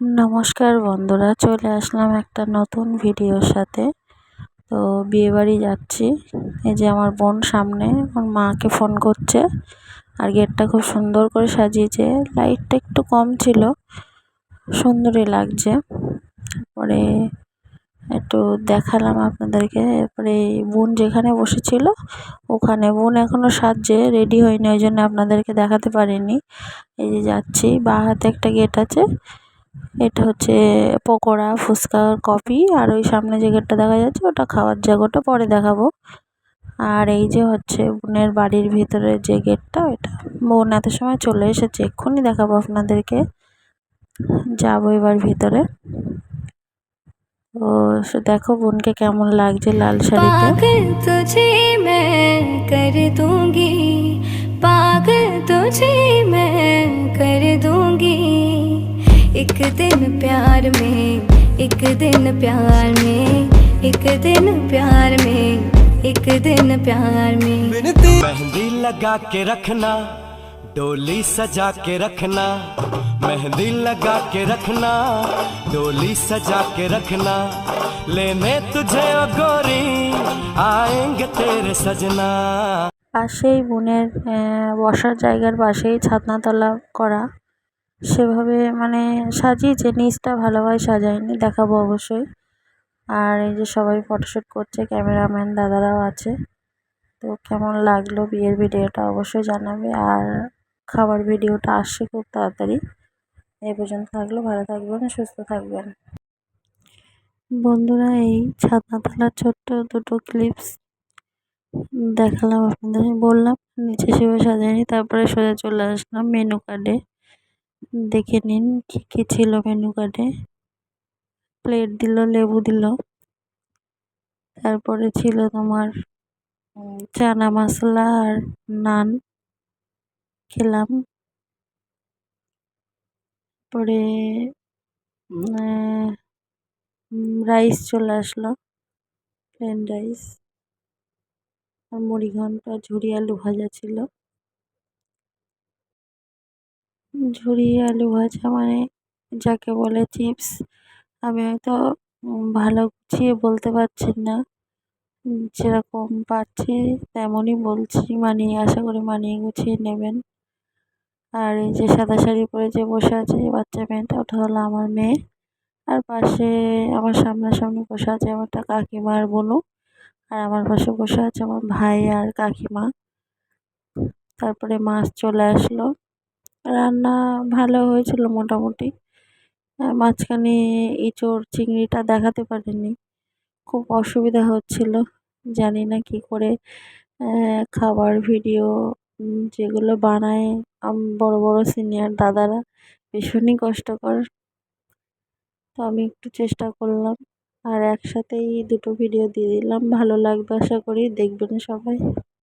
নমস্কার বন্ধুরা, চলে আসলাম একটা নতুন ভিডিওর সাথে। তো বিয়েবাড়ি যাচ্ছি। এই যে আমার বোন সামনে ওর মাকে ফোন করছে, আর গেটটা খুব সুন্দর করে সাজিয়েছে। লাইটটা একটু কম ছিল, সুন্দরই লাগছে। পরে একটু দেখালাম আপনাদেরকে। এরপরে বোন যেখানে বসেছিল ওখানে, বোন এখনো সাজছে, রেডি হয়নি, ওই জন্য আপনাদেরকে দেখাতে পারিনি। এই যে যাচ্ছি, বাঁ হাতে একটা গেট আছে, এটা হচ্ছে পকোড়া, ফুচকা, কফি। আর ওই সামনে যে গেটটা দেখা যাচ্ছে ওটা খাওয়ার জায়গা, ওটা পরে দেখাবো। আর এই যে হচ্ছে বোনের বাড়ির ভিতরে যে গেটটা, ওইটা বোন এত সময় চলে এসেছে, এক্ষুনি দেখাবো আপনাদেরকে। যাবো এবার ভিতরে। তো দেখো বোনকে কেমন লাগছে লাল শাড়িতে। पागल तुझे मैं कर दूंगी, पागल तुझे मैं कर दूंगी। एक दिन प्यार में, एक दिन प्यार में, एक दिन प्यार में, एक दिन प्यार में। मेहंदी लगा के रखना, डोली सजा के रखना, मेहंदी लगा के रखना, डोली सजा के रखना, लेने तुझे ओ गोरी आएंगे तेरे सजना। পাশেই বোনের বসার জায়গার পাশেই ছাদনাতলা করা, সেভাবে মানে সাজিয়েছে, নিচটা ভালোভাবে সাজায়নি, দেখাবো অবশ্যই। আর এই যে সবাই ফটোশ্যুট করছে, ক্যামেরাম্যান দাদারাও আছে। তো কেমন লাগলো বিয়ের ভিডিওটা অবশ্যই জানাবে। আর খাবার ভিডিওটা আসছে খুব তাড়াতাড়ি। এই পর্যন্ত থাকলো, ভালো থাকবেন, সুস্থ থাকবেন বন্ধুরা। এই ছাদনাতলার ছোট্ট দুটো ক্লিপস দেখালাম আপনাদের, বললাম নিচে সেভাবে সাজায়নি। তারপরে সোজা চলে আসলাম মেনু কার্ডে, দেখে নিন কী কী ছিল মেনু কার্ডে। প্লেট দিল, লেবু দিল, তারপরে ছিল তোমার চানা মশলা আর নান খেলাম। পরে রাইস চলে আসলো, প্লেন রাইস, আর মুড়ি ঘন্ট, ঝুরি আলু ভাজা ছিল। ঝুরি আলু ভাজা মানে যাকে বলে চিপস। আমি হয়তো ভালো গুছিয়ে বলতে পারছি না, যেরকম পাচ্ছি তেমনই বলছি, মানিয়ে, আশা করি মানিয়ে গুছিয়ে নেবেন। আর এই যে সাদা শাড়ি পরে যে বসে আছে বাচ্চা মেয়েটা, ওটা হলো আমার মেয়ে। আর পাশে আমার সামনাসামনি বসে আছে আমার একটা কাকিমা আর বোনু। আর আমার পাশে বসে আছে আমার ভাই আর কাকিমা। তারপরে মাছ চলে আসলো, রান্না ভালো হয়েছিল মোটামুটি। মাঝখানে ইঁচড় চিংড়িটা দেখাতে পারিনি, খুব অসুবিধা হচ্ছিল। জানি না কি করে খাবার ভিডিও যেগুলো বানায় বড় বড় সিনিয়র দাদারা, ভীষণই কষ্টকর। তো আমি একটু চেষ্টা করলাম, আর একসাথেই দুটো ভিডিও দিয়ে দিলাম। ভালো লাগবে আশা করি, দেখবেন সবাই।